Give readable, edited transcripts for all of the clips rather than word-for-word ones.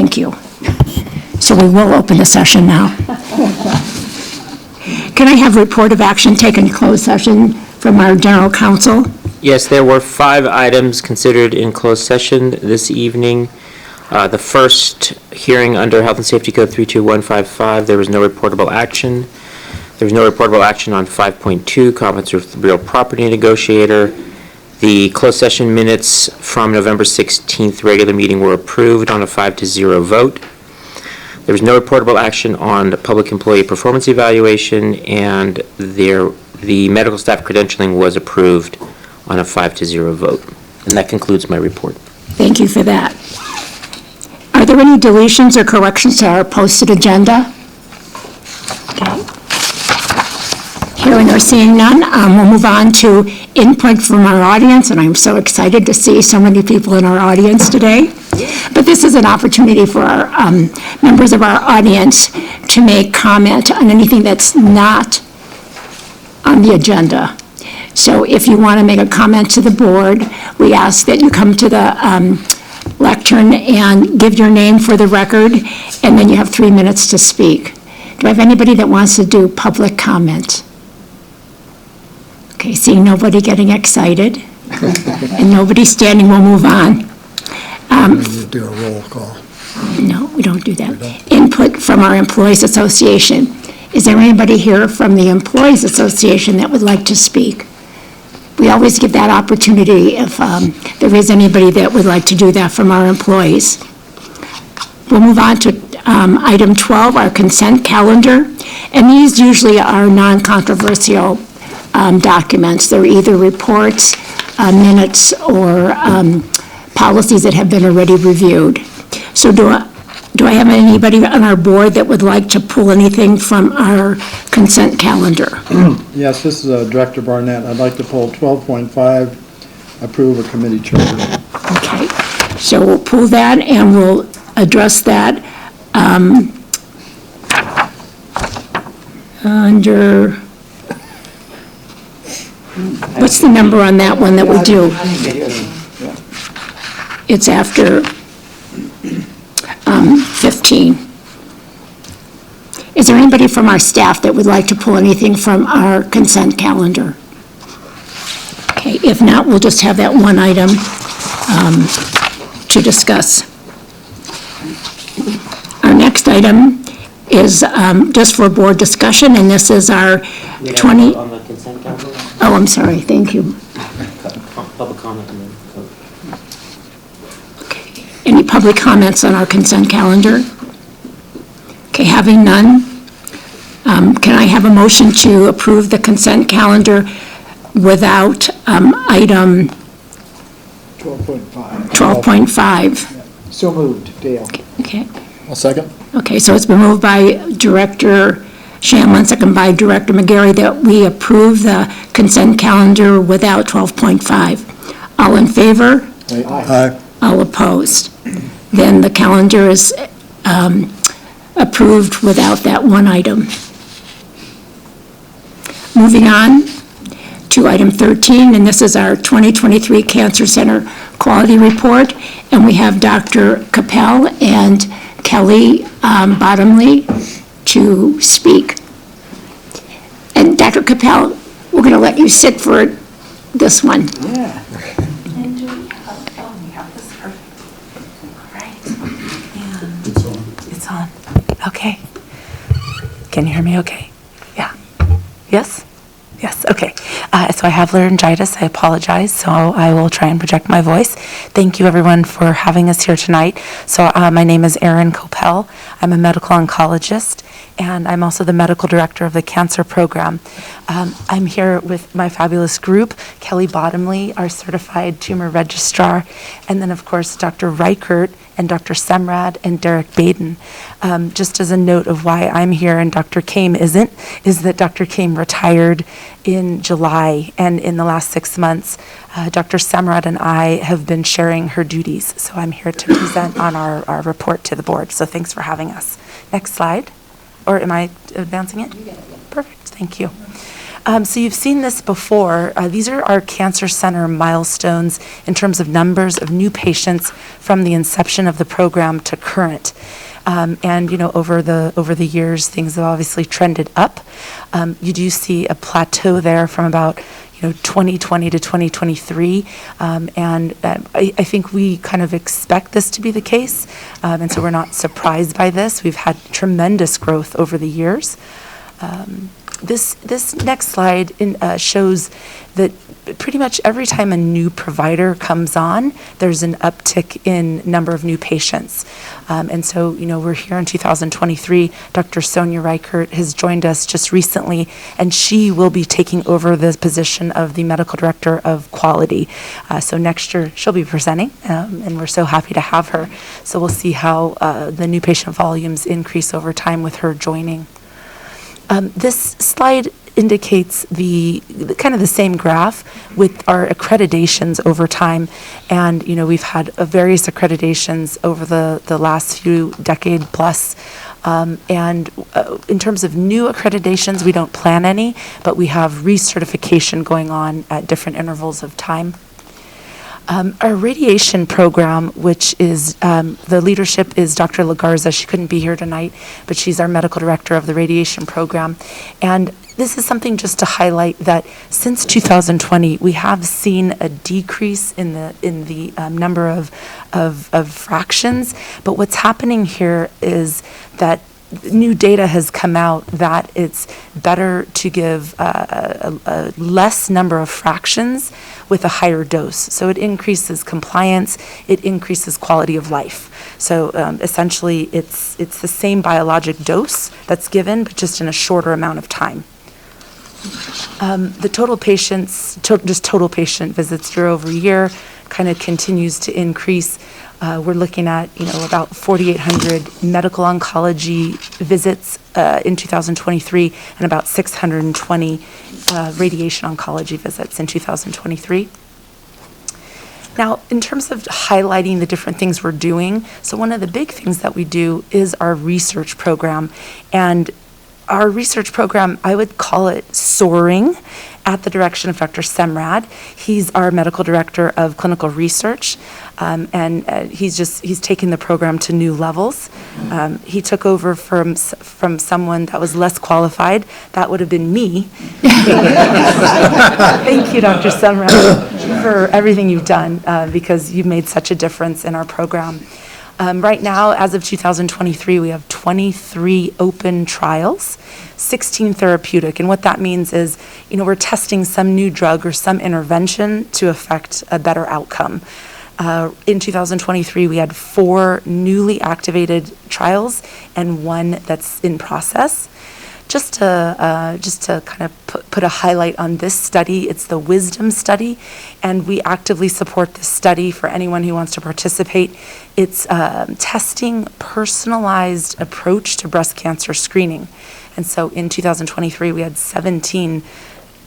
Thank you. So we will open the session now. Can I have report of action taken in closed session from our general counsel? Yes, there were 5 items considered in closed session this evening. The first hearing under Health and Safety Code 32155, there was no reportable action. There was no reportable action on 5.2, conference with real property negotiator. The closed session minutes from November 16th regular meeting were approved on a 5-0 vote. There was no reportable action on the public employee performance evaluation, and the medical staff credentialing was approved on a 5-0 vote. And that concludes my report. Thank you for that. Are there any deletions or corrections to our posted agenda? Okay. Hearing or seeing none, we'll move on to input from our audience, and I'm so excited to see so many people in our audience today. But this is an opportunity for our members of our audience to make comment on anything that's not on the agenda. So if you want to make a comment to the board, we ask that you come to the lectern and give your name for the record, and then you have 3 minutes to speak. Do I have anybody that wants to do public comment? Okay, seeing nobody getting excited and nobody standing, we'll move on. You do a roll call. No, we don't do that. Input from our Employees Association. Is there anybody here from the Employees Association that would like to speak? We always give that opportunity if there is anybody that would like to do that from our employees. We'll move on to item 12, our consent calendar. And these usually are non-controversial documents. They're either reports, minutes, or policies that have been already reviewed. So do I have anybody on our board that would like to pull anything from our consent calendar? Yes, this is Director Barnett. I'd like to pull 12.5, approve a committee charter. Okay, so we'll pull that and we'll address that under, what's the number on that one that we do? It's after 15. Is there anybody from our staff that would like to pull anything from our consent calendar? Okay, if not, we'll just have that one item to discuss. Our next item is just for board discussion, and this is our 20... On the consent calendar? Oh, I'm sorry, thank you. Public comment and then vote. Okay. Any public comments on our consent calendar? Okay, having none, can I have a motion to approve the consent calendar without item 12.5. 12.5? So moved, Dale. Okay. I'll second. Okay, so it's been moved by Director Shanlon, second by Director McGarry, that we approve the consent calendar without 12.5. All in favor? Aye. All opposed? Then the calendar is approved without that one item. Moving on to item 13, and this is our 2023 Cancer Center Quality Report, and we have Dr. Capel and Kelly Bottomley to speak. And Dr. Capel, we're going to let you sit for this one. Yeah. And do we have this perfect. All right. And it's on. Okay. Can you hear me okay? Yeah. Yes? Yes, okay. So I have laryngitis. I apologize, so I will try and project my voice. Thank you, everyone, for having us here tonight. So my name is Erin Copel. I'm a medical oncologist, and I'm also the medical director of the cancer program. I'm here with my fabulous group, Kelly Bottomley, our certified tumor registrar, and then, of course, Dr. Reichert and Dr. Semrad and Derek Baden. Just as a note of why I'm here and Dr. Kame isn't, is that Dr. Kame retired in July, and in the last 6 months, Dr. Semrad and I have been sharing her duties. So I'm here to present on our report to the board. So thanks for having us. Next slide. Or am I advancing it? Perfect, thank you. So you've seen this before. These are our cancer center milestones in terms of numbers of new patients from the inception of the program to current. And, over the years, things have obviously trended up. You do see a plateau there from about 2020 to 2023. And I think we kind of expect this to be the case. And so we're not surprised by this. We've had tremendous growth over the years. This next slide shows that pretty much every time a new provider comes on, there's an uptick in number of new patients. And so, we're here in 2023. Dr. Sonia Reichert has joined us just recently, and she will be taking over the position of the Medical Director of Quality. So next year, she'll be presenting, and we're so happy to have her. So we'll see how the new patient volumes increase over time with her joining. This slide indicates the kind of the same graph with our accreditations over time. And, we've had various accreditations over the last few decade plus. And in terms of new accreditations, we don't plan any, but we have recertification going on at different intervals of time. Our radiation program, which is, the leadership is Dr. Lagarza. She couldn't be here tonight, but she's our medical director of the radiation program. And this is something just to highlight that since 2020, we have seen a decrease in the number of fractions. But what's happening here is that new data has come out that it's better to give a less number of fractions with a higher dose. So it increases compliance, it increases quality of life. So essentially, it's the same biologic dose that's given, but just in a shorter amount of time. The total patient visits year over year kind of continues to increase. We're looking at, about 4,800 medical oncology visits in 2023 and about 620 radiation oncology visits in 2023. Now, in terms of highlighting the different things we're doing, so one of the big things that we do is our research program. And our research program, I would call it soaring, at the direction of Dr. Semrad. He's our medical director of clinical research, and he's taken the program to new levels. He took over from someone that was less qualified. That would have been me. Thank you, Dr. Semrad, for everything you've done, because you've made such a difference in our program. Right now, as of 2023, we have 23 open trials, 16 therapeutic. And what that means is, we're testing some new drug or some intervention to affect a better outcome. In 2023, we had 4 newly activated trials and 1 that's in process. Just to kind of put a highlight on this study, it's the Wisdom study, and we actively support this study for anyone who wants to participate. It's testing personalized approach to breast cancer screening. And so in 2023, we had 17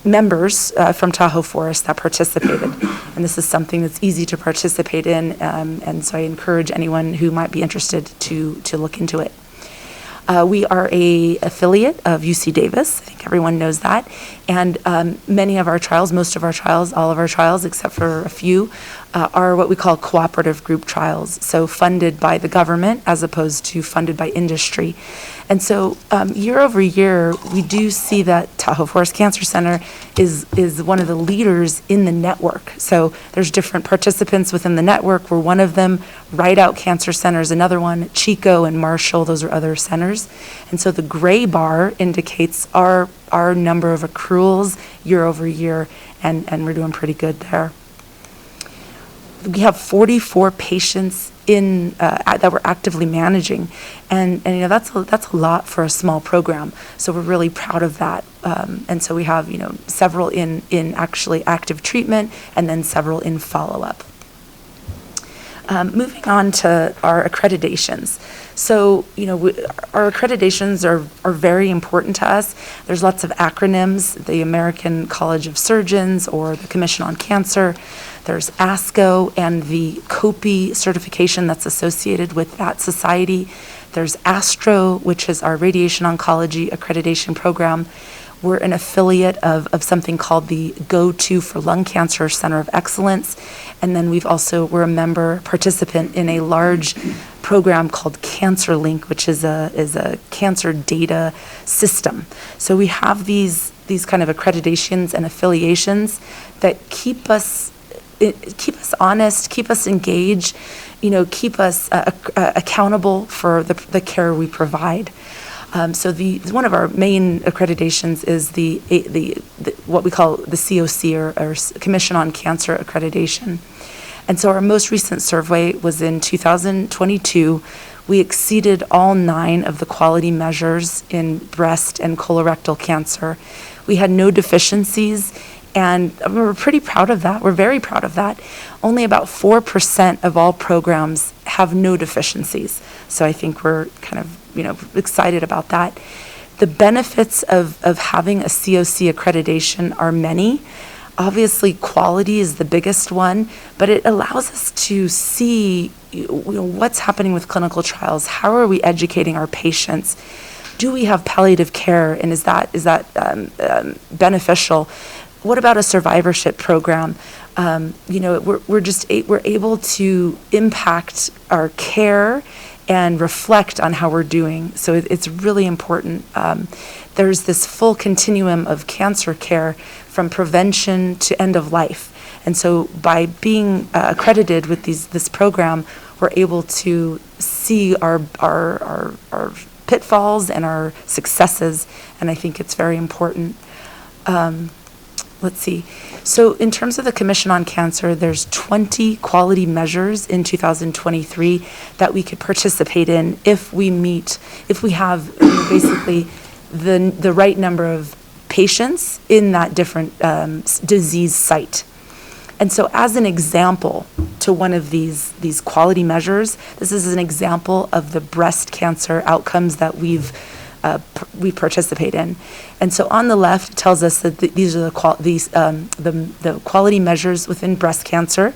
members from Tahoe Forest that participated. And this is something that's easy to participate in, and so I encourage anyone who might be interested to look into it. We are an affiliate of UC Davis. I think everyone knows that. And many of our trials, most of our trials, all of our trials, except for a few, are what we call cooperative group trials, so funded by the government as opposed to funded by industry. And so year over year, we do see that Tahoe Forest Cancer Center is one of the leaders in the network. So there's different participants within the network. We're one of them. Rideout Cancer Center is another one. Chico and Marshall, those are other centers. And so the gray bar indicates our number of accruals year over year, and we're doing pretty good there. We have 44 patients that we're actively managing, and that's a lot for a small program. So we're really proud of that. And so we have several in actually active treatment, and then several in follow-up. Moving on to our accreditations. So, our accreditations are very important to us. There's lots of acronyms, the American College of Surgeons or the Commission on Cancer. There's ASCO and the COPE certification that's associated with that society. There's ASTRO, which is our radiation oncology accreditation program. We're an affiliate of something called the Go-To for Lung Cancer Center of Excellence. And then we're a member participant in a large program called Cancer Link, which is a cancer data system. So we have these kind of accreditations and affiliations that keep us honest, keep us engaged, keep us accountable for the care we provide. So one of our main accreditations is the what we call the COC, or Commission on Cancer Accreditation. And so our most recent survey was in 2022. We exceeded all 9 of the quality measures in breast and colorectal cancer. We had no deficiencies, and we're pretty proud of that. We're very proud of that. Only about 4% of all programs have no deficiencies. So I think we're kind of, excited about that. The benefits of having a COC accreditation are many. Obviously, quality is the biggest one, but it allows us to see what's happening with clinical trials. How are we educating our patients? Do we have palliative care, and is that beneficial? What about a survivorship program? We're able to impact our care and reflect on how we're doing. So it's really important. There's this full continuum of cancer care from prevention to end of life. And so by being accredited with this program, we're able to see our pitfalls and our successes, and I think it's very important. Let's see. So in terms of the Commission on Cancer, there's 20 quality measures in 2023 that we could participate in if we have basically the right number of patients in that different disease site. And so as an example to one of these quality measures, this is an example of the breast cancer outcomes that we participate in. And so on the left, it tells us that these are the quality measures within breast cancer.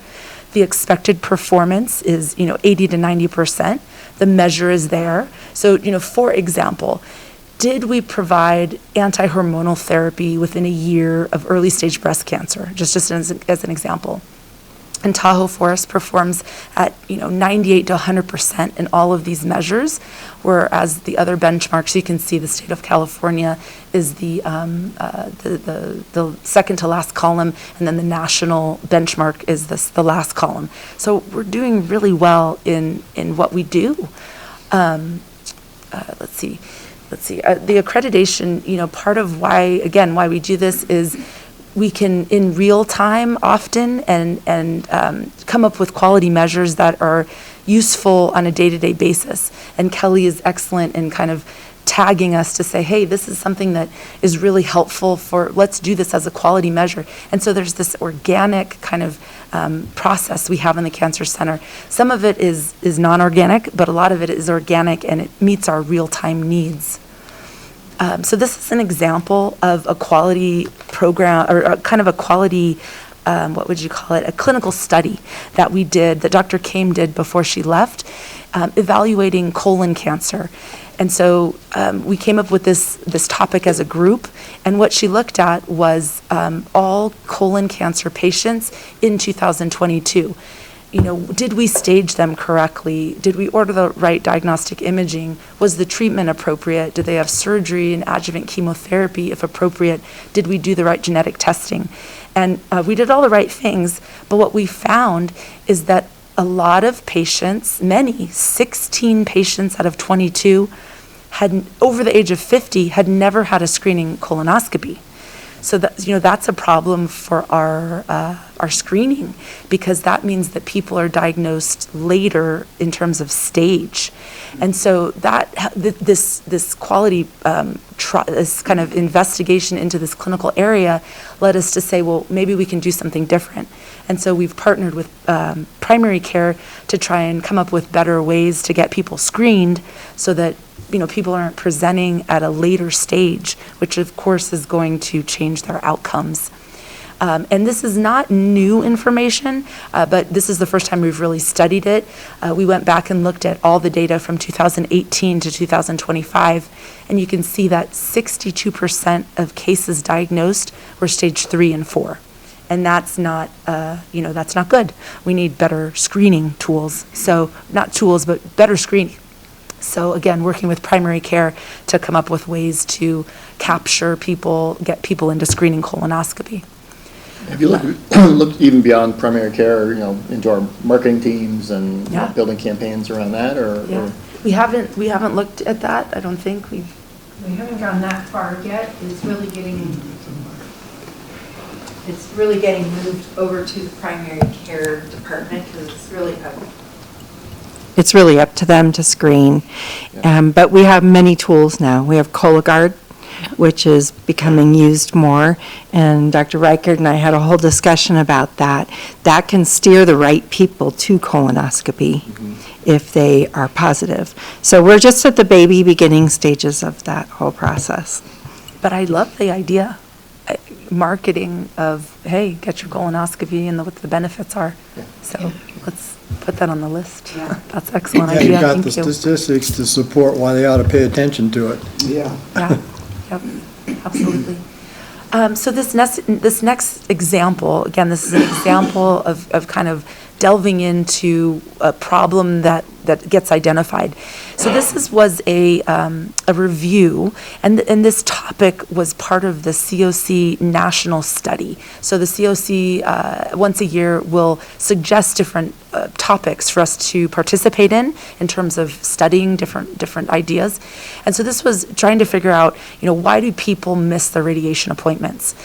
The expected performance is 80 to 90%. The measure is there. So for example, did we provide anti-hormonal therapy within a year of early stage breast cancer? Just as an example. And Tahoe Forest performs at 98 to 100% in all of these measures, whereas the other benchmarks, you can see the state of California is the second to last column, and then the national benchmark is the last column. So we're doing really well in what we do. Let's see. The accreditation, part of why we do this is we can, in real time often, and come up with quality measures that are useful on a day-to-day basis. And Kelly is excellent in kind of tagging us to say, hey, this is something that is really helpful let's do this as a quality measure. And so there's this organic kind of process we have in the Cancer Center. Some of it is non-organic, but a lot of it is organic, and it meets our real-time needs. So this is an example of a quality program, or kind of a quality, what would you call it, a clinical study that we did, that Dr. Kame did before she left, evaluating colon cancer. And so we came up with this topic as a group, and what she looked at was all colon cancer patients in 2022. Did we stage them correctly? Did we order the right diagnostic imaging? Was the treatment appropriate? Did they have surgery and adjuvant chemotherapy if appropriate? Did we do the right genetic testing? And we did all the right things, but what we found is that a lot of patients, 16 patients out of 22, had over the age of 50 had never had a screening colonoscopy. So that's a problem for our screening, because that means that people are diagnosed later in terms of stage. And so that this quality, this kind of investigation into this clinical area led us to say, well, maybe we can do something different. And so we've partnered with primary care to try and come up with better ways to get people screened so that people aren't presenting at a later stage, which of course is going to change their outcomes. And this is not new information, but this is the first time we've really studied it. We went back and looked at all the data from 2018 to 2025, and you can see that 62% of cases diagnosed were stage 3 and 4. And that's not, that's not good. We need better screening tools. So, not tools, but better screening. So again, working with primary care to come up with ways to capture people, get people into screening colonoscopy. Have you looked even beyond primary care, into our marketing teams and Yeah. building campaigns around that, or? Yeah, we haven't looked at that. I don't think We haven't gone that far yet. It's really getting moved over to the primary care department because It's really up to them to screen. But we have many tools now. We have Cologuard, which is becoming used more, and Dr. Reichert and I had a whole discussion about that. That can steer the right people to colonoscopy if they are positive. So we're just at the baby beginning stages of that whole process. But I love the idea, marketing of, hey, get your colonoscopy and what the benefits are. Yeah. So let's put that on the list. That's an excellent Yeah, idea. you've got Thank the you. statistics to support why they ought to pay attention to it. Yeah. Yeah, yep, absolutely. So this next example, again, this is an example of kind of delving into a problem that gets identified. So this was a review, and this topic was part of the COC national study. So the COC, once a year, will suggest different topics for us to participate in terms of studying different ideas. And so this was trying to figure out, why do people miss their radiation appointments?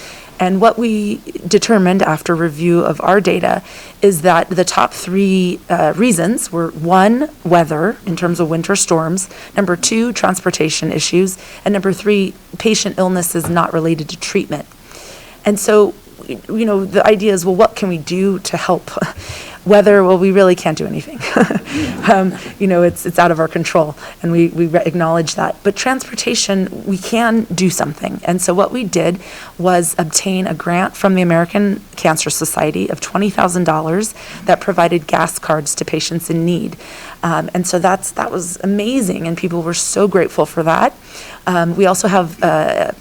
And what we determined after review of our data is that the top 3 reasons were 1, weather in terms of winter storms, number 2, transportation issues, and number 3, patient illnesses not related to treatment. And so, the idea is, well, what can we do to help? Weather, well, we really can't do anything. It's out of our control, and we acknowledge that. But transportation, we can do something. And so what we did was obtain a grant from the American Cancer Society of $20,000 that provided gas cards to patients in need. And so that was amazing, and people were so grateful for that. We also have a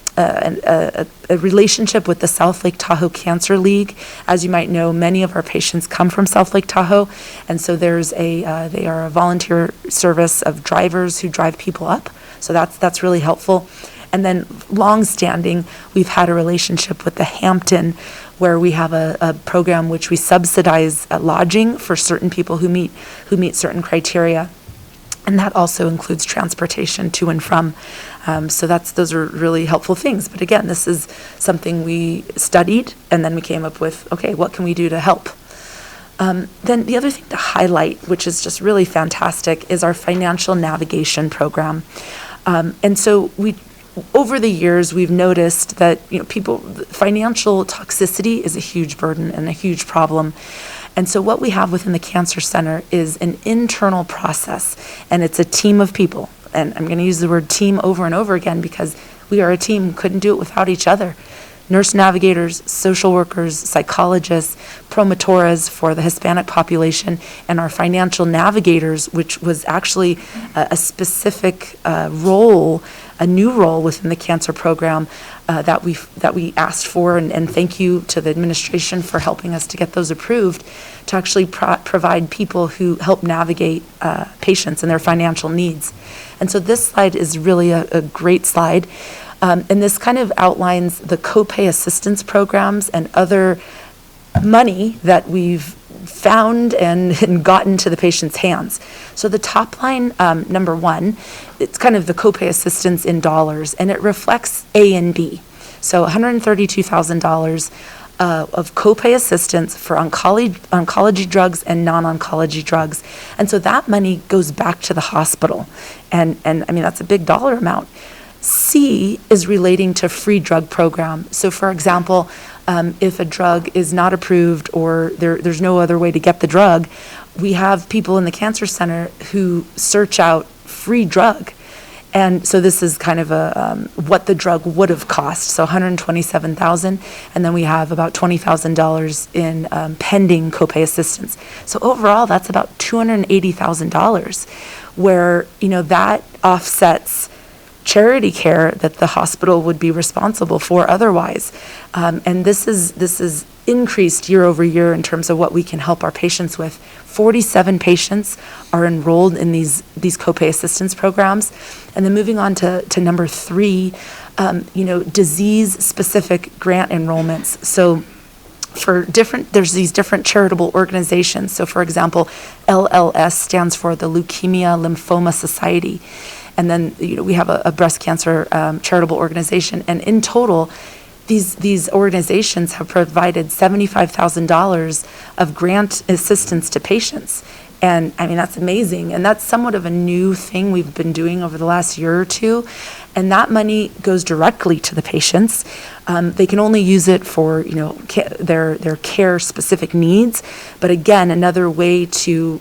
relationship with the South Lake Tahoe Cancer League. As you might know, many of our patients come from South Lake Tahoe, and so they are a volunteer service of drivers who drive people up. So that's really helpful. And then long-standing, we've had a relationship with the Hampton, where we have a program which we subsidize lodging for certain people who meet certain criteria. And that also includes transportation to and from. So those are really helpful things. But again, this is something we studied, and then we came up with, okay, what can we do to help? Then the other thing to highlight, which is just really fantastic, is our financial navigation program. And so over the years, we've noticed that financial toxicity is a huge burden and a huge problem. And so what we have within the Cancer Center is an internal process, and it's a team of people. And I'm going to use the word team over and over again because we are a team, couldn't do it without each other. Nurse navigators, social workers, psychologists, promotoras for the Hispanic population, and our financial navigators, which was actually a specific role, a new role within the cancer program that we asked for, and thank you to the administration for helping us to get those approved, to actually provide people who help navigate patients and their financial needs. And so this slide is really a great slide. And this kind of outlines the copay assistance programs and other money that we've found and gotten to the patient's hands. So the top line, number 1, it's kind of the copay assistance in dollars, and it reflects A and B. So $132,000 of copay assistance for oncology drugs and non-oncology drugs. And so that money goes back to the hospital. And I mean, that's a big dollar amount. C is relating to free drug program. So for example, if a drug is not approved or there's no other way to get the drug, we have people in the Cancer Center who search out free drug. And so this is kind of what the drug would have cost, so $127,000, and then we have about $20,000 in pending copay assistance. So overall, that's about $280,000, where, that offsets charity care that the hospital would be responsible for otherwise. And this is increased year over year in terms of what we can help our patients with. 47 patients are enrolled in these copay assistance programs. And then moving on to number 3, disease-specific grant enrollments. So there's these different charitable organizations. So for example, LLS stands for the Leukemia Lymphoma Society. And then, we have a breast cancer charitable organization. And in total, these organizations have provided $75,000 of grant assistance to patients. And I mean, that's amazing. And that's somewhat of a new thing we've been doing over the last year or two. And that money goes directly to the patients. They can only use it for, their care specific needs. But again, another way to,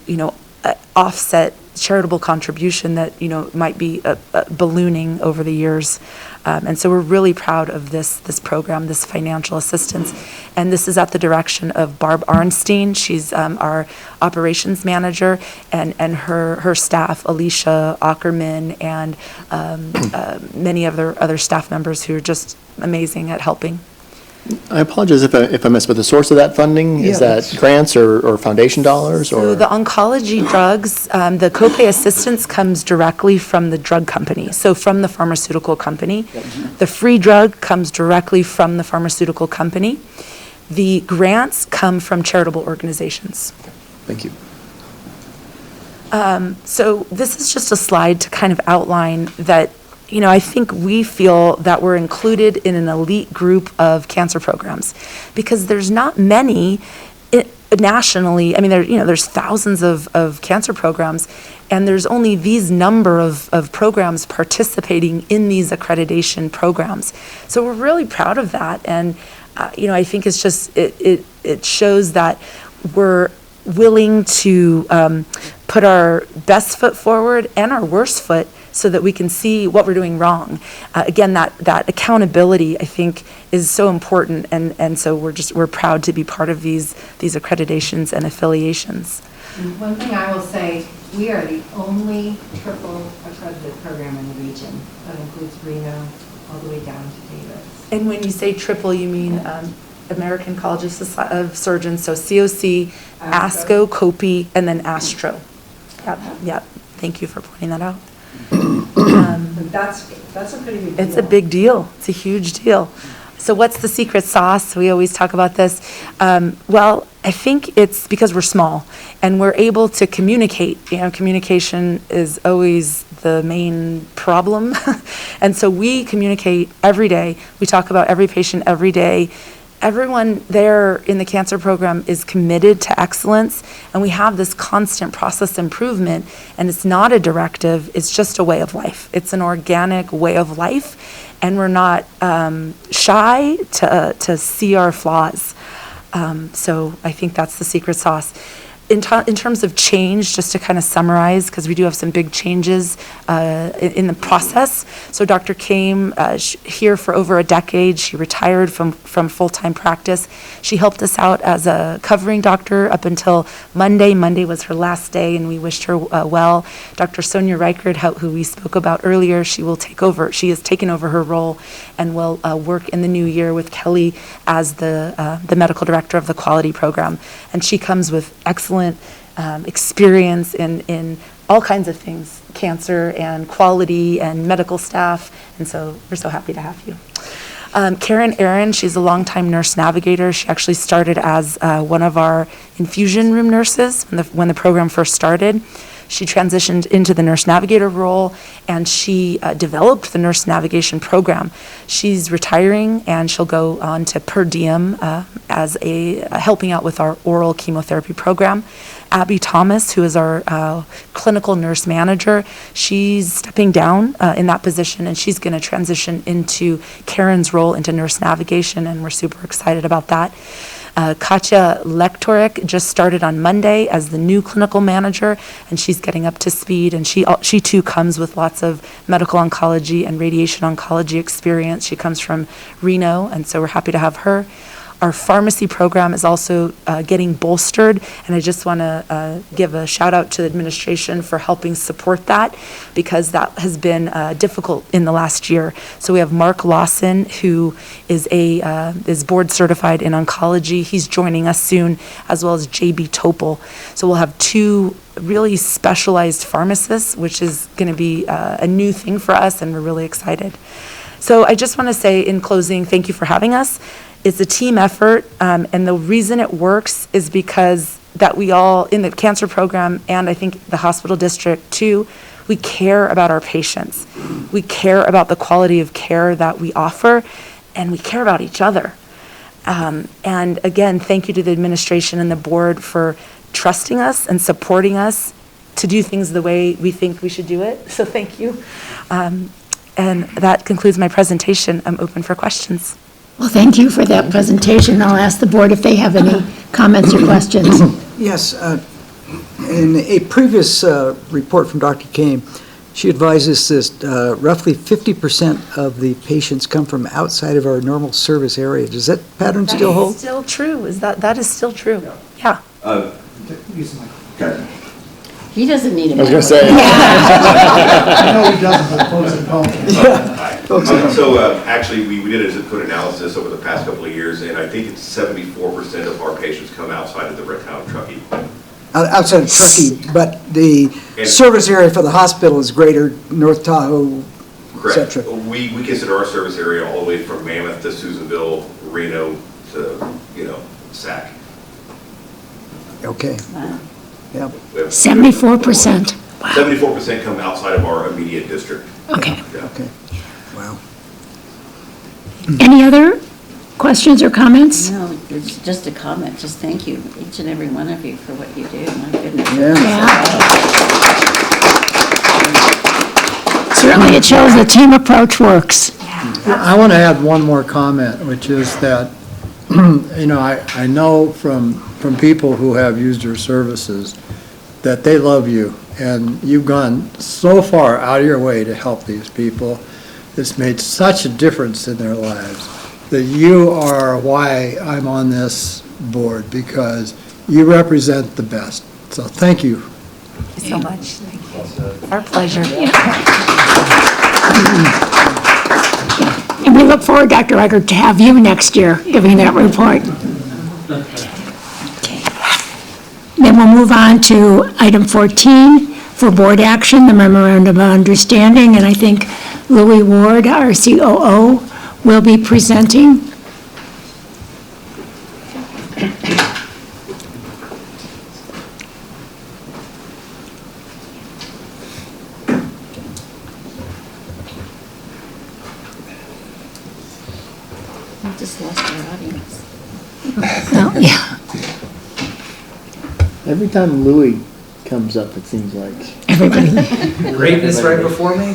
offset charitable contribution that, might be ballooning over the years. And so we're really proud of this program, this financial assistance. And this is at the direction of Barb Arnstein. She's our operations manager, and her staff, Alicia Ackerman, and many other staff members who are just amazing at helping. I apologize if I missed, but the source of that funding, is that grants or foundation dollars? So the oncology drugs, the copay assistance comes directly from the drug company, so from the pharmaceutical company. The free drug comes directly from the pharmaceutical company. The grants come from charitable organizations. Thank you. So this is just a slide to kind of outline that, I think we feel that we're included in an elite group of cancer programs, because there's not many nationally. I mean, there's thousands of cancer programs, and there's only these number of programs participating in these accreditation programs. So we're really proud of that. And, I think it's just, it shows that we're willing to put our best foot forward and our worst foot, so that we can see what we're doing wrong. Again, that accountability, I think, is so important, and so we're proud to be part of these accreditations and affiliations. One thing I will say, we are the only triple accredited program in the region. That includes Reno all the way down to Davis. And when you say triple, you mean American College of Surgeons, so COC, ASCO, COPE, and then ASTRO. Yep. Thank you for pointing that out. That's a pretty big deal. It's a big deal. It's a huge deal. So what's the secret sauce? We always talk about this. Well, I think it's because we're small and we're able to communicate. Communication is always the main problem. And so we communicate every day. We talk about every patient every day. Everyone there in the cancer program is committed to excellence, and we have this constant process improvement, and it's not a directive, it's just a way of life. It's an organic way of life, and we're not shy to see our flaws. So I think that's the secret sauce. In terms of change, just to kind of summarize, because we do have some big changes in the process. So Dr. came here for over a decade. She retired from full-time practice. She helped us out as a covering doctor up until Monday. Monday was her last day, and we wished her well. Dr. Sonia Reichert, who we spoke about earlier, she will take over. She has taken over her role and will work in the new year with Kelly as the medical director of the quality program. And she comes with excellent experience in all kinds of things, cancer and quality and medical staff, and so we're so happy to have you. Karen Aaron, she's a longtime nurse navigator. She actually started as one of our infusion room nurses when the program first started. She transitioned into the nurse navigator role, and she developed the nurse navigation program. She's retiring, and she'll go on to per diem as helping out with our oral chemotherapy program. Abby Thomas, who is our clinical nurse manager, she's stepping down in that position, and she's going to transition into Karen's role into nurse navigation, and we're super excited about that. Katja Lektorik just started on Monday as the new clinical manager, and she's getting up to speed, and she too comes with lots of medical oncology and radiation oncology experience. She comes from Reno, and so we're happy to have her. Our pharmacy program is also getting bolstered, and I just want to give a shout out to the administration for helping support that, because that has been difficult in the last year. So we have Mark Lawson, who is board certified in oncology. He's joining us soon, as well as JB Topol. So we'll have two really specialized pharmacists, which is going to be a new thing for us, and we're really excited. So I just want to say in closing, thank you for having us. It's a team effort, and the reason it works is because that we all, in the cancer program, and I think the hospital district too, we care about our patients. We care about the quality of care that we offer, and we care about each other. And again, thank you to the administration and the board for trusting us and supporting us to do things the way we think we should do it. So thank you. And that concludes my presentation. I'm open for questions. Well, thank you for that presentation. I'll ask the board if they have any comments or questions. Yes, in a previous report from Dr. Kane, she advises that roughly 50% of the patients come from outside of our normal service area. Does that pattern still hold? That is still true. That is still true. Yeah. Okay. He doesn't need a I was going to say. I know he doesn't, but folks at home. So actually, we did a zip code analysis over the past couple of years, and I think it's 74% of our patients come outside of the town of Truckee. Outside of Truckee, but the service area for the hospital is greater, North Tahoe, et Correct. cetera. We consider our service area all the way from Mammoth to Susanville, Reno to, Sac. Okay, Wow. yeah. 74%. 74% come outside of our immediate district. Okay. Yeah. Okay, wow. Any other questions or comments? No, it's just a comment. Just thank you, each and every one of you, for what you do. My goodness. Yeah. Certainly, it shows the team approach works. I want to add one more comment, which is that, I know from people who have used your services that they love you, and you've gone so far out of your way to help these people. It's made such a difference in their lives that you are why I'm on this board, because you represent the best. So thank you. Thank you so much. Thank you. Our pleasure. And we look forward, Dr. Reichert, to have you next year giving that report. Then we'll move on to item 14 for board action, the memorandum of understanding, and I think Louis Ward, our COO, will be presenting. We just lost our audience. Oh, yeah, Every time Louis comes up, it seems like. everybody. Greatness right before me?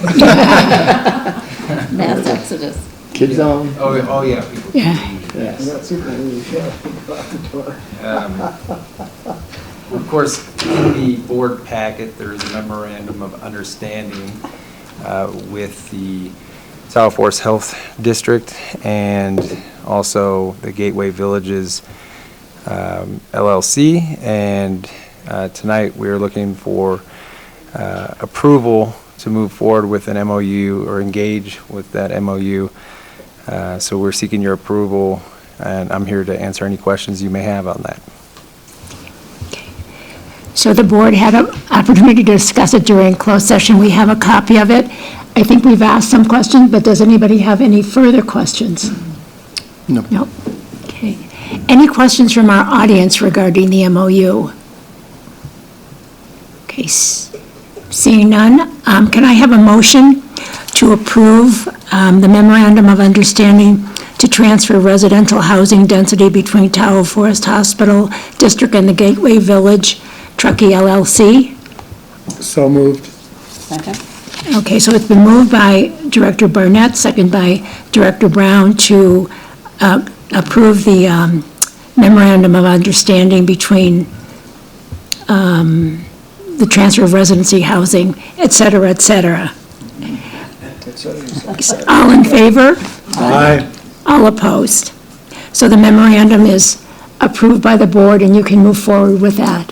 Mass exodus. Kids on. Oh yeah. People Yeah. Yes. Of course, in the board packet, there is a memorandum of understanding with the Tahoe Forest Health District and also the Gateway Villages LLC. And tonight, we are looking for approval to move forward with an MOU or engage with that MOU. So we're seeking your approval, and I'm here to answer any questions you may have on that. So the board had an opportunity to discuss it during closed session. We have a copy of it. I think we've asked some questions, but does anybody have any further questions? No. No. Okay. Any questions from our audience regarding the MOU? Okay, seeing none, can I have a motion to approve the memorandum of understanding to transfer residential housing density between Tahoe Forest Hospital District and the Gateway Village Truckee LLC? So moved. Second? Okay, so it's been moved by Director Barnett, second by Director Brown to approve the memorandum of understanding between the transfer of residency housing, et cetera, et cetera. All in favor? Aye. All opposed? So the memorandum is approved by the board, and you can move forward with that.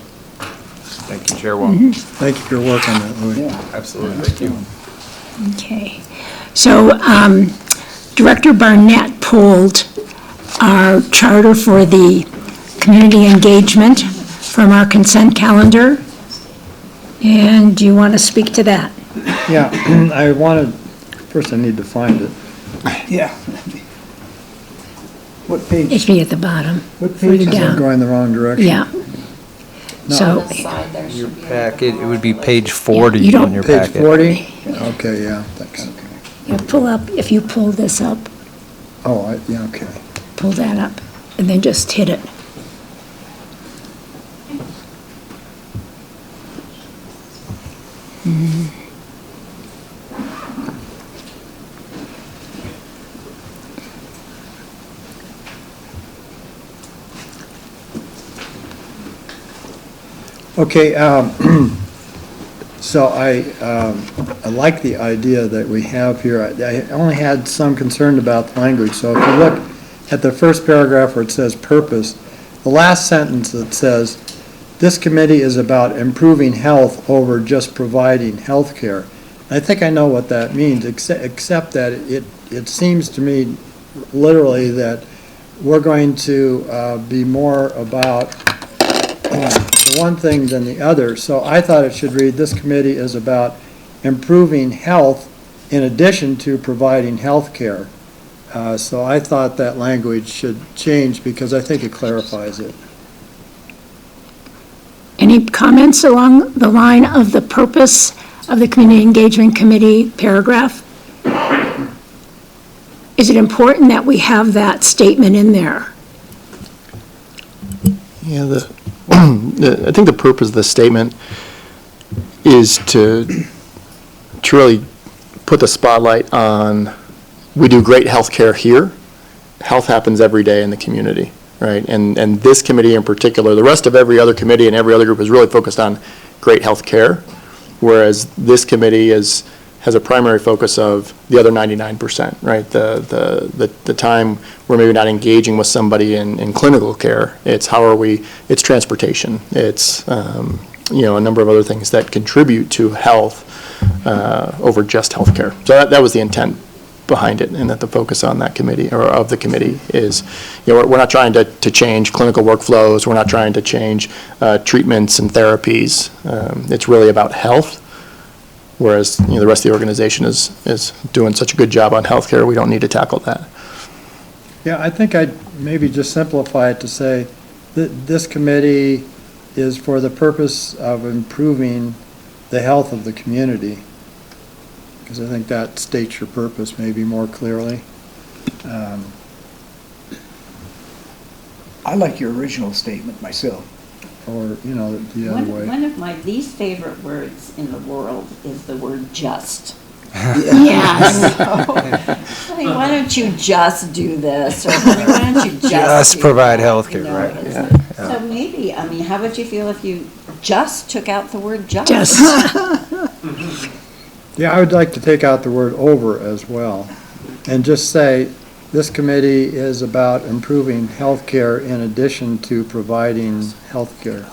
Thank you, Chairwoman. Thank you for your work on that, Louis. Absolutely, thank you. Okay. So Director Barnett pulled our charter for the community engagement from our consent calendar. And do you want to speak to that? Yeah, I wanted, first I need to find it. Yeah. What page? It should be at the bottom. What Further page is it down. going the wrong direction? Yeah. No. So, Your packet, it would be page 40 you don't- on your Page packet. 40? Okay, yeah, thanks. you pull up, if you pull this up, Oh, yeah, okay. pull that up, and then just hit it. Okay, so I like the idea that we have here. I only had some concern about the language. So if you look at the first paragraph where it says purpose, the last sentence that says, "This committee is about improving health over just providing health care." I think I know what that means, except that it seems to me literally that we're going to be more about the one thing than the other. So I thought it should read, "This committee is about improving health in addition to providing health care." So I thought that language should change because I think it clarifies it. Any comments along the line of the purpose of the Community Engagement Committee paragraph? Is it important that we have that statement in there? Yeah, I think the purpose of the statement is to really put the spotlight on, we do great health care here. Health happens every day in the community, right? And this committee in particular, the rest of every other committee and every other group is really focused on great health care, whereas this committee has a primary focus of the other 99%, right? The time we're maybe not engaging with somebody in clinical care. It's it's transportation. It's, a number of other things that contribute to health over just healthcare. So that was the intent behind it, and that the focus on that committee, or of the committee, is, we're not trying to change clinical workflows. We're not trying to change treatments and therapies. It's really about health. Whereas, the rest of the organization is doing such a good job on healthcare, we don't need to tackle that. Yeah, I think I'd maybe just simplify it to say that this committee is for the purpose of improving the health of the community, because I think that states your purpose maybe more clearly. I like your original statement myself. Or, the other way. One of my least favorite words in the world is the word just. Yes. Honey, why don't you just do this? Or honey, why don't you just do provide that? health care, You know, right? it's- So maybe, how would you feel if you just took out the word just? Just. Yeah, I would like to take out the word over as well, and just say, this committee is about improving health care in addition to providing health care.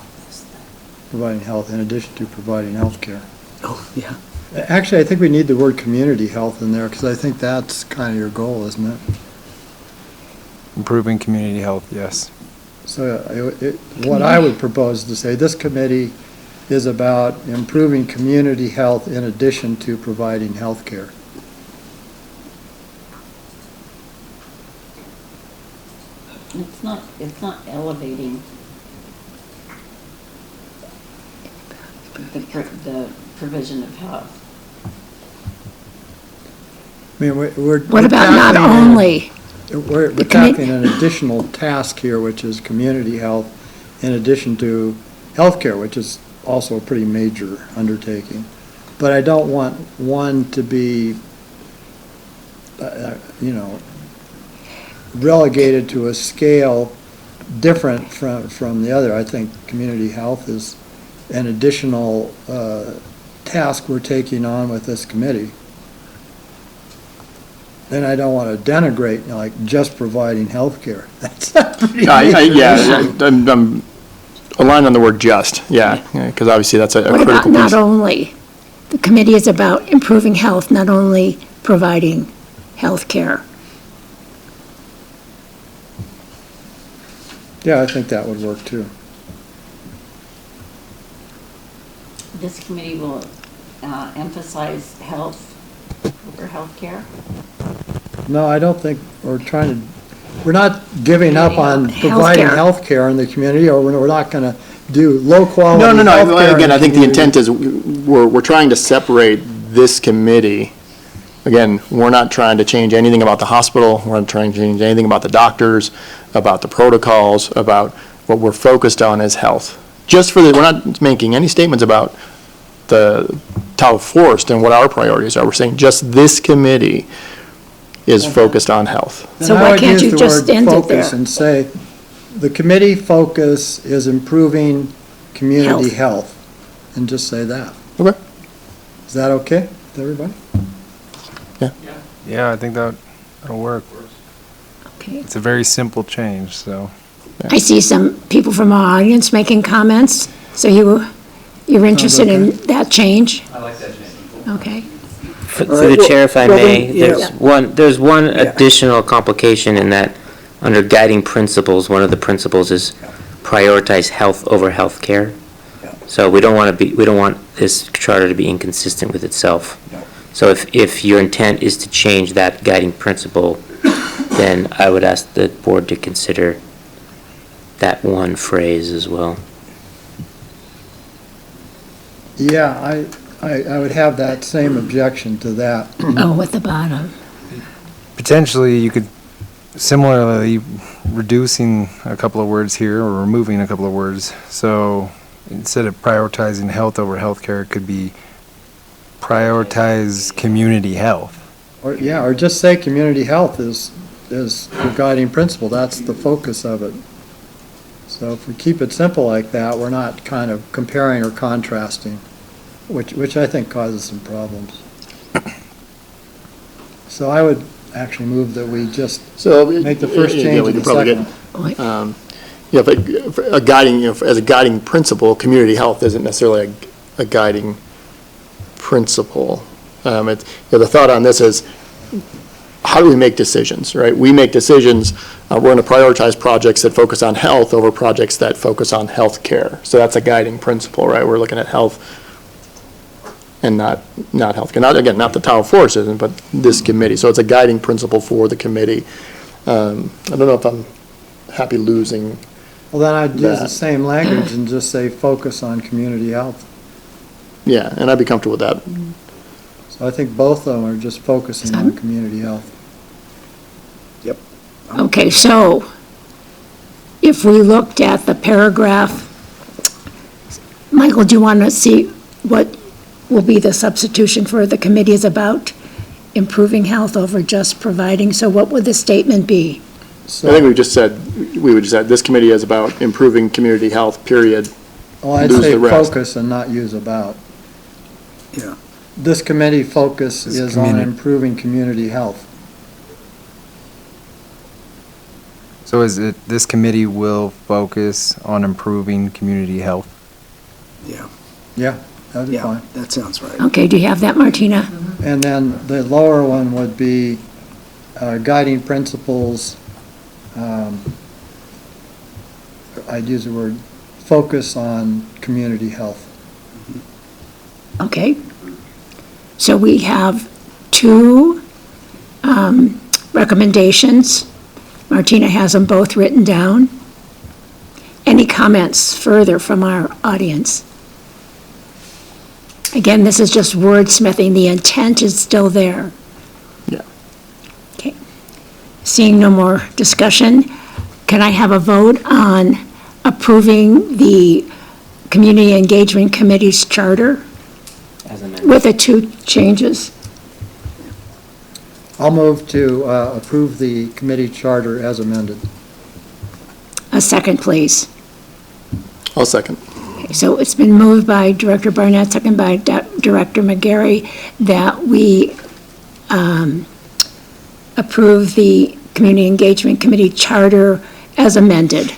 Providing health in addition to providing health care. Oh, yeah. Actually, I think we need the word community health in there, because I think that's kind of your goal, isn't it? Improving community health, yes. So what I would propose to say, this committee is about improving community health in addition to providing health care. It's not elevating the provision of health. I mean, we're. What about not only? We're tackling an additional task here, which is community health, in addition to healthcare, which is also a pretty major undertaking. But I don't want one to be, relegated to a scale different from the other. I think community health is an additional task we're taking on with this committee. Then I don't want to denigrate, like, just providing health care. That's pretty Yeah, I'm aligned on the word just, yeah, because obviously that's a What about critical not piece. only? The committee is about improving health, not only providing health care. Yeah, I think that would work too. This committee will emphasize health over healthcare. No, I don't think we're trying to, we're not giving up on providing Healthcare. health care in the community, or we're not going to do low-quality No, healthcare in again, the I think the community. intent is, we're trying to separate this committee. Again, we're not trying to change anything about the hospital, we're not trying to change anything about the doctors, about the protocols, about what we're focused on is health. Just for the, we're not making any statements about the Tahoe Forest and what our priorities are. We're saying just this committee is focused on health. Then So I why would can't use you the just word end it focus there? and say, the committee focus is improving community health, and just say that. Okay. Is that okay with everybody? Yeah, I think that'll work. Okay. It's a very simple change, so. I see some people from our audience making comments, so you're interested in that change? I like that change. Okay. Through the chair, if I may, there's one additional complication in that, under guiding principles, one of the principles is prioritize health over healthcare. So we don't want this charter to be inconsistent with itself. So if your intent is to change that guiding principle, then I would ask the board to consider that one phrase as well. Yeah, I would have that same objection to that. Oh, at the bottom. Potentially, you could similarly reducing a couple of words here or removing a couple of words. So instead of prioritizing health over healthcare, it could be prioritize community health. Or just say community health is the guiding principle. That's the focus of it. So if we keep it simple like that, we're not kind of comparing or contrasting, which I think causes some problems. So I would actually move that we just make the first change we and could the probably second. Yeah, but a guiding, as a guiding principle, community health isn't necessarily a guiding principle. The thought on this is, how do we make decisions, right? We make decisions, we're going to prioritize projects that focus on health over projects that focus on health care. So that's a guiding principle, right? We're looking at health and not healthcare. Not the Tahoe Forest isn't, but this committee. So it's a guiding principle for the committee. I don't know if I'm happy losing. Well, then I'd use the that. same language and just say focus on community health. Yeah, and I'd be comfortable with that. So I think both of them are just focusing on community health. Okay, so if we looked at the paragraph, Michael, do you want to see what will be the substitution for the committee is about improving health over just providing? So what would the statement be? I think we would just say, this committee is about improving community health, period. Well, I'd Lose say the rest. focus and not use about. Yeah. This committee focus This is on communi- improving community health. So is it, this committee will focus on improving community health? Yeah, Yeah, that'd be yeah, fine. that sounds right. Okay, do you have that, Martina? And then the lower one would be guiding principles. I'd use the word focus on community health. Okay. So we have two recommendations. Martina has them both written down. Any comments further from our audience? Again, this is just wordsmithing. The intent is still there. Yeah. Okay. Seeing no more discussion, can I have a vote on approving the Community Engagement Committee's charter As amended. with the two changes? I'll move to approve the committee charter as amended. A a second, please? I'll second. Okay, so it's been moved by Director Barnett, second by Director McGarry, that we approve the Community Engagement Committee charter as amended.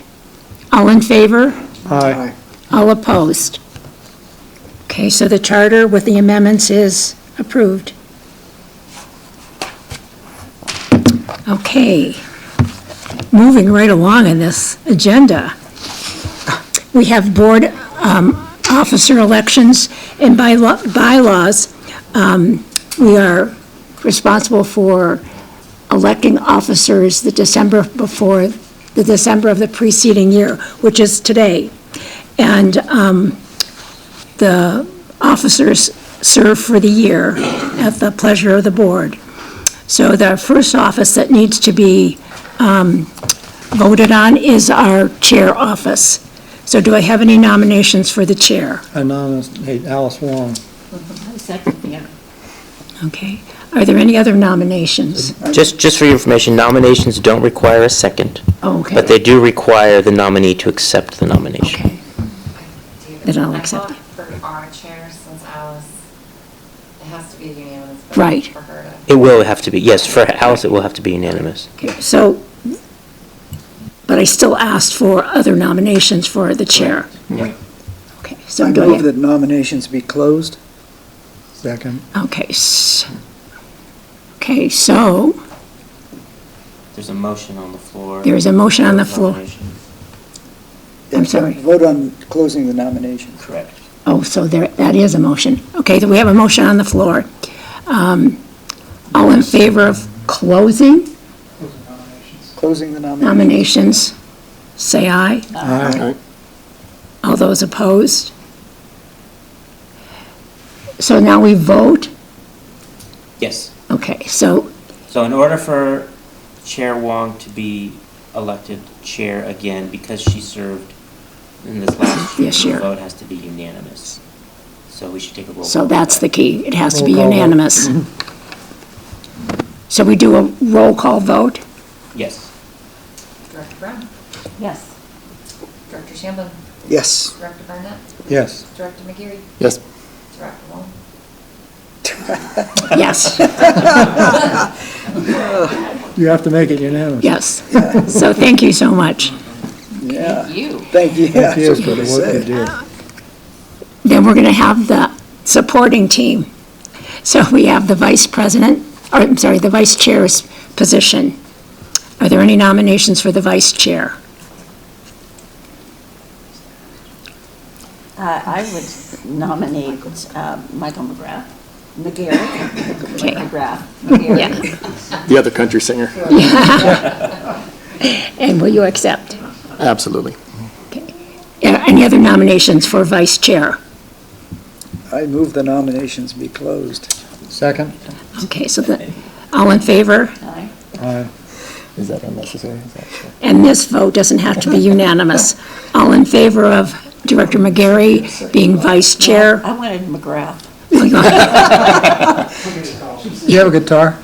All in favor? Aye. All opposed? Okay, so the charter with the amendments is approved. Okay, moving right along in this agenda. We have board officer elections, and by bylaws, we are responsible for electing officers the December before the December of the preceding year, which is today. And the officers serve for the year at the pleasure of the board. So the first office that needs to be voted on is our chair office. So do I have any nominations for the chair? I nominate Alice Wong. Second, yeah. Okay. Are there any other nominations? Just for your information, nominations don't require a second, Okay. but they do require the nominee to accept the nomination. Okay. Then I'll accept it. For our chair, since Alice, it has to be unanimous. but Right. For her to. It will have to be, yes, for Alice, it will have to be unanimous. Okay, so, but I still asked for other nominations for the chair. Okay, so I do I move have, that nominations be closed. Second. okay, okay, so There's a motion on the floor. there is a motion on the floor. I'm sorry. Vote on closing the nominations. Correct. Oh, so there, that is a motion. Okay, so we have a motion on the floor. All in favor of closing Closing the nominations. nominations, say aye. Aye. All those opposed? So now we vote? Yes. Okay, so, So in order for Chair Wong to be elected chair again, because she served in this last year, Yes, the sure. vote has to be unanimous. So we should take a roll call. so that's the key. It has to be Roll call vote. unanimous. So we do a roll call vote? Yes. Director Brown, Yes. Director Shamblin, Yes. Director Barnett, Yes. Director McGarry, Yes. Director Wong. Yes, You have to make it unanimous. yes. So thank you so much. Yeah. You. Thank you. Thank you That's for what the I work you said. do. Then we're going to have the supporting team. So we have the vice president, or I'm sorry, the vice chair's position. Are there any nominations for the vice chair? I would nominate Michael McGrath. McGarry. Yeah. The other country singer. And will you accept? Absolutely. Any other nominations for vice chair? I move the nominations be closed. Second. Okay, so all in favor? Aye. Aye. Is that unnecessary? Is that sure? And this vote doesn't have to be unanimous. All in favor of Director McGarry being vice chair? I wanted McGrath. You have a guitar?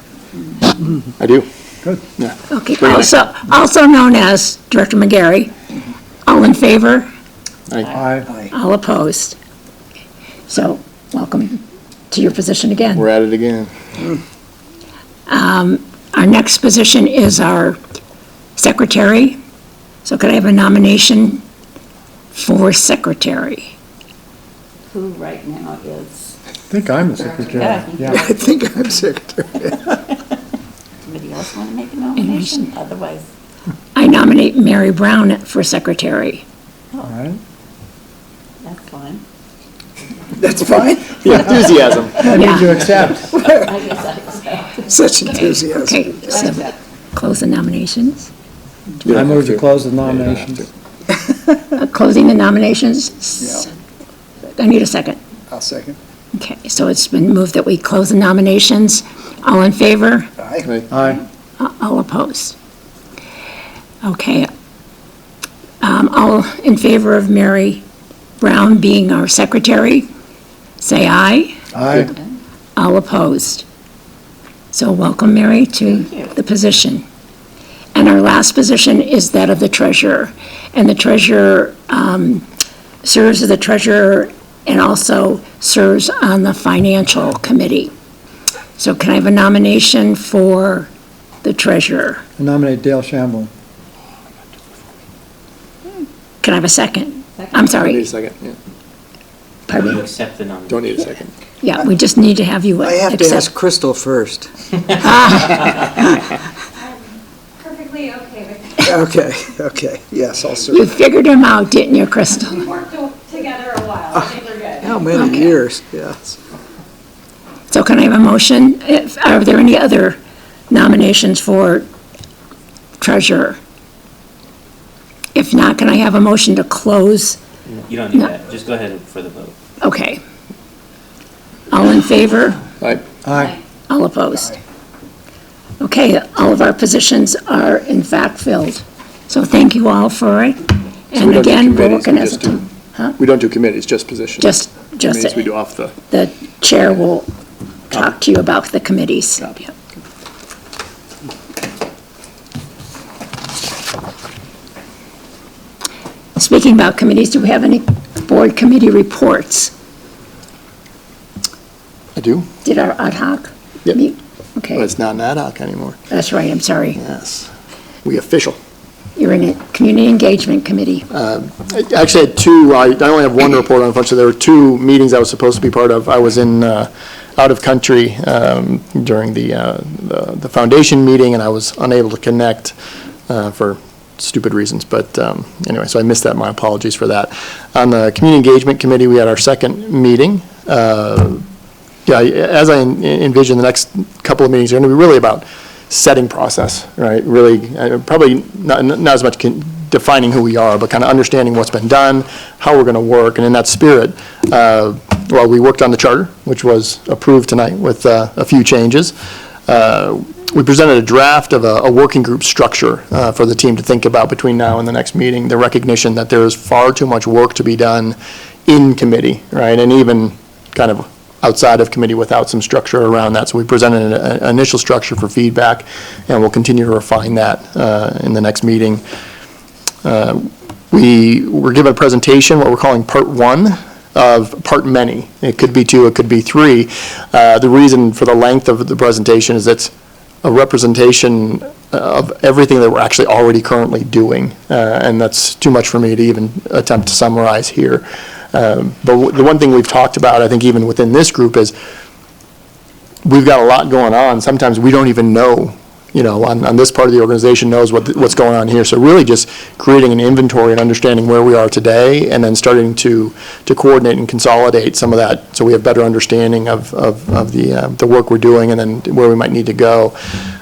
I do. Good. Yeah. Okay, Very nice. also known as Director McGarry. All in favor? Aye. All opposed? So, welcome to your position again. We're at it again. Our next position is our secretary. So could I have a nomination for secretary? Who right now is, I think I'm the secretary. Yeah. I think I'm secretary. somebody else want to make a nomination? Otherwise, I nominate Mary Brown for secretary. All right. that's fine. That's fine. The enthusiasm. I need you to accept. I guess I accept. Such enthusiasm. Okay, so close the nominations. I move to close the nominations. Closing the nominations? I need a second. I'll second. Okay, so it's been moved that we close the nominations. All in favor? Aye. Aye. All opposed? Okay. All in favor of Mary Brown being our secretary, say aye. Aye. All opposed? So welcome, Mary, to the position. And our last position is that of the treasurer. and the treasurer serves as the treasurer and also serves on the financial committee. So can I have a nomination for the treasurer? I nominate Dale Shamblin. Can I have a second? I'm Don't need sorry, a second, yeah. pardon me. Accept the nomination. Don't need a second. Yeah, we just need to have you I have to accept. ask Crystal first. Perfectly okay with that. Okay, yes, I'll You serve. figured him out, didn't you, Crystal? We've worked together a while, I think we're good. How many Okay. years? Yes. So can I have a motion? Are there any other nominations for treasurer? If not, can I have a motion to close? You don't need No. that. Just go ahead for the vote. Okay. All in favor? Aye. All opposed? Okay, all of our positions are in fact filled. So thank you all for it. So And we don't do again, we're committees, working we as a just do- team. Huh? We don't do committees, just positions. Just Committees we do off the. the chair will talk to you about the committees. Copy. Yep. Speaking about committees, do we have any board committee reports? I do, Did our ad hoc Yep. meet? but Okay, it's not an ad hoc anymore. that's right, I'm sorry. Yes. We official. You're in a community engagement committee. I actually had two, I only have one report, unfortunately. There were two meetings I was supposed to be part of. I was out of country during the foundation meeting, and I was unable to connect for stupid reasons. But anyway, so I missed that. My apologies for that. On the community engagement committee, we had our second meeting. Yeah, as I envision, the next couple of meetings are going to be really about setting process, right? Really, probably not as much defining who we are, but kind of understanding what's been done, how we're going to work. And in that spirit, well, we worked on the charter, which was approved tonight with a few changes. We presented a draft of a working group structure for the team to think about between now and the next meeting, the recognition that there is far too much work to be done in committee, right? And even kind of outside of committee without some structure around that. So we presented an initial structure for feedback, and we'll continue to refine that in the next meeting. We were given a presentation, what we're calling part one of part many. It could be two, it could be three. The reason for the length of the presentation is it's a representation of everything that we're actually already currently doing, and that's too much for me to even attempt to summarize here. But the one thing we've talked about, I think even within this group, is we've got a lot going on. Sometimes we don't even know, on this part of the organization knows what's going on here. So really just creating an inventory and understanding where we are today, and then starting to coordinate and consolidate some of that so we have better understanding of the work we're doing and then where we might need to go.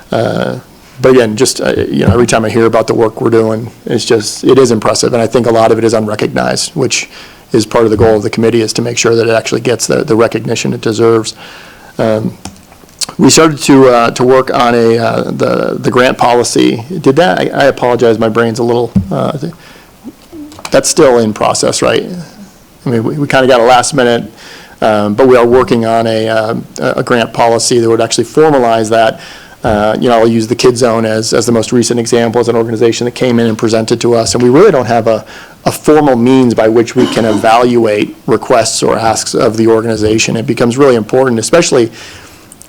But again, just, every time I hear about the work we're doing, it is impressive. And I think a lot of it is unrecognized, which is part of the goal of the committee, is to make sure that it actually gets the recognition it deserves. We started to work on the grant policy. Did that? I apologize, my brain's a little, that's still in process, right? I mean, we kind of got a last minute, but we are working on a grant policy that would actually formalize that. I'll use the Kid Zone as the most recent example, as an organization that came in and presented to us, and we really don't have a formal means by which we can evaluate requests or asks of the organization. It becomes really important, especially,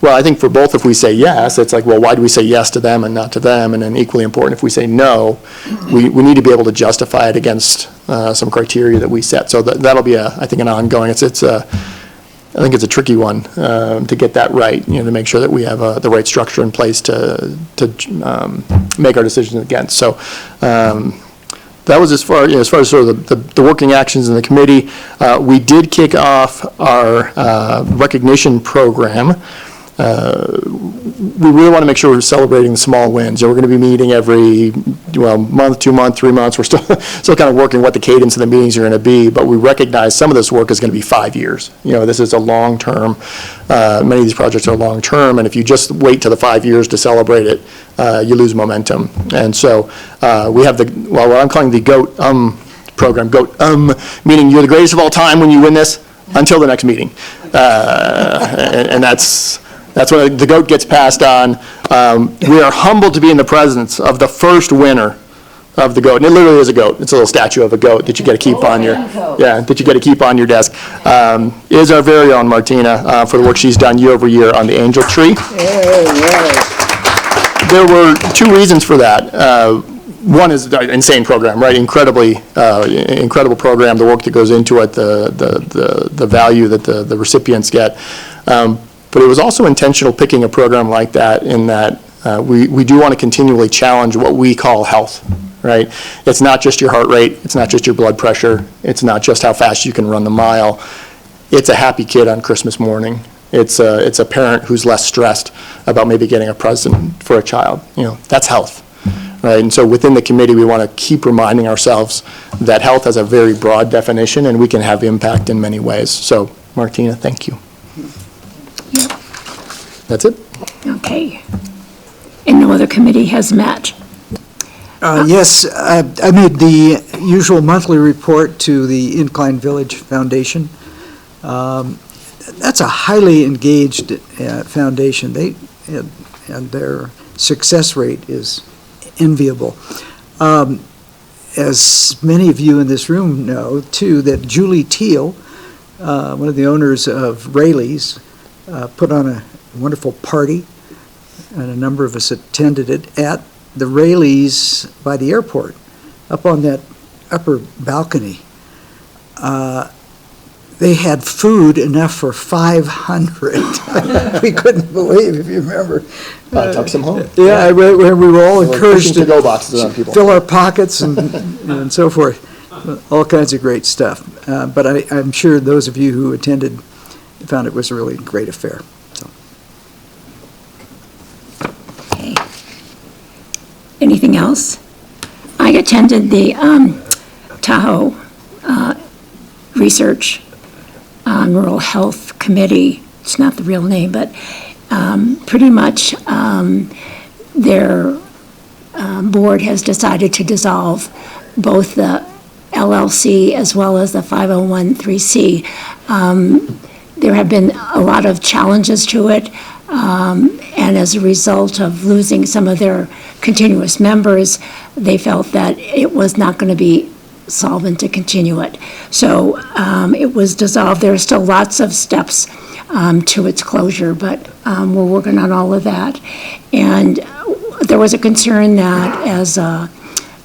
well, I think for both, if we say yes, it's like, well, why do we say yes to them and not to them? And then equally important, if we say no, we need to be able to justify it against some criteria that we set. So that'll be, I think, an ongoing, I think it's a tricky one to get that right, to make sure that we have the right structure in place to make our decisions against. So that was as far as sort of the working actions in the committee. We did kick off our recognition program. We really want to make sure we're celebrating the small wins. We're going to be meeting every month, 2 months, 3 months. We're still kind of working what the cadence of the meetings are going to be, but we recognize some of this work is going to be 5 years. This is a long-term, many of these projects are long-term, and if you just wait till the 5 years to celebrate it, you lose momentum. And so we have what I'm calling the GOAT program, GOAT meaning you're the greatest of all time when you win this until the next meeting. And that's when the GOAT gets passed on. We are humbled to be in the presence of the first winner of the goat, and it literally is a goat. It's a little statue of a goat that you got to keep on your, that you got to keep on your desk, is our very own Martina, for the work she's done year over year on the angel tree. There were two reasons for that. One is an insane program, right? Incredible program, the work that goes into it, the value that the recipients get. But it was also intentional picking a program like that in that we do want to continually challenge what we call health, right? It's not just your heart rate, it's not just your blood pressure, it's not just how fast you can run the mile. It's a happy kid on Christmas morning. It's a parent who's less stressed about maybe getting a present for a child. That's health, right? And so within the committee, we want to keep reminding ourselves that health has a very broad definition and we can have impact in many ways. So, Martina, thank you. That's it. Okay. And no other committee has met. Yes, I made the usual monthly report to the Incline Village Foundation. That's a highly engaged foundation. And their success rate is enviable. As many of you in this room know, too, that Julie Teal, one of the owners of Rayleigh's, put on a wonderful party, and a number of us attended it at the Rayleigh's by the airport, up on that upper balcony. They had food enough for 500. We couldn't believe, if you remember. Took some home. Yeah, we were all encouraged to to-go boxes on people. fill our pockets and so forth. All kinds of great stuff. But I'm sure those of you who attended found it was a really great affair. So. Okay. Anything else? I attended the Tahoe Research Rural Health Committee. It's not the real name, but pretty much their board has decided to dissolve both the LLC as well as the 501(c)(3). There have been a lot of challenges to it, and as a result of losing some of their continuous members, they felt that it was not going to be solvent to continue it. So it was dissolved. There are still lots of steps to its closure, but we're working on all of that. And there was a concern that as a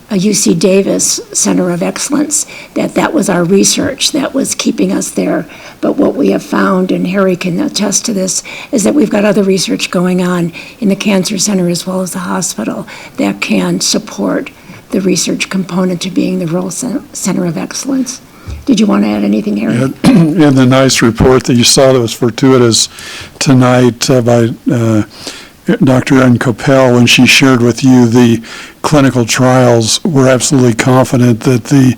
UC Davis Center of Excellence, that was our research that was keeping us there. But what we have found, and Harry can attest to this, is that we've got other research going on in the Cancer Center as well as the hospital that can support the research component to being the Rural Center of Excellence. Did you want to add anything, Harry? In the nice report that you saw that was fortuitous tonight by Dr. Ann Coppell, when she shared with you the clinical trials, we're absolutely confident that the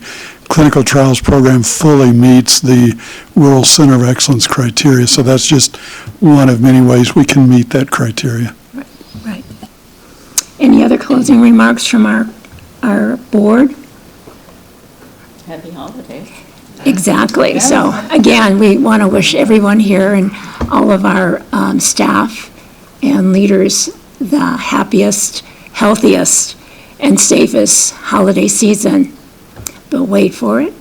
clinical trials program fully meets the Rural Center of Excellence criteria. So that's just one of many ways we can meet that criteria. Right. Any other closing remarks from our board? Happy holidays. Exactly. So again, we want to wish everyone here and all of our staff and leaders the happiest, healthiest, and safest holiday season. But wait for it.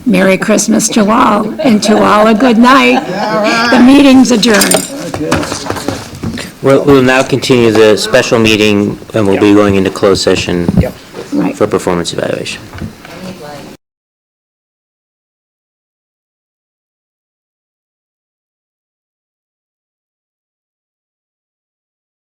Merry Christmas to all, and to all a good night. The meeting's adjourned. We'll now continue the special meeting, and we'll be going into closed session Right. for performance evaluation.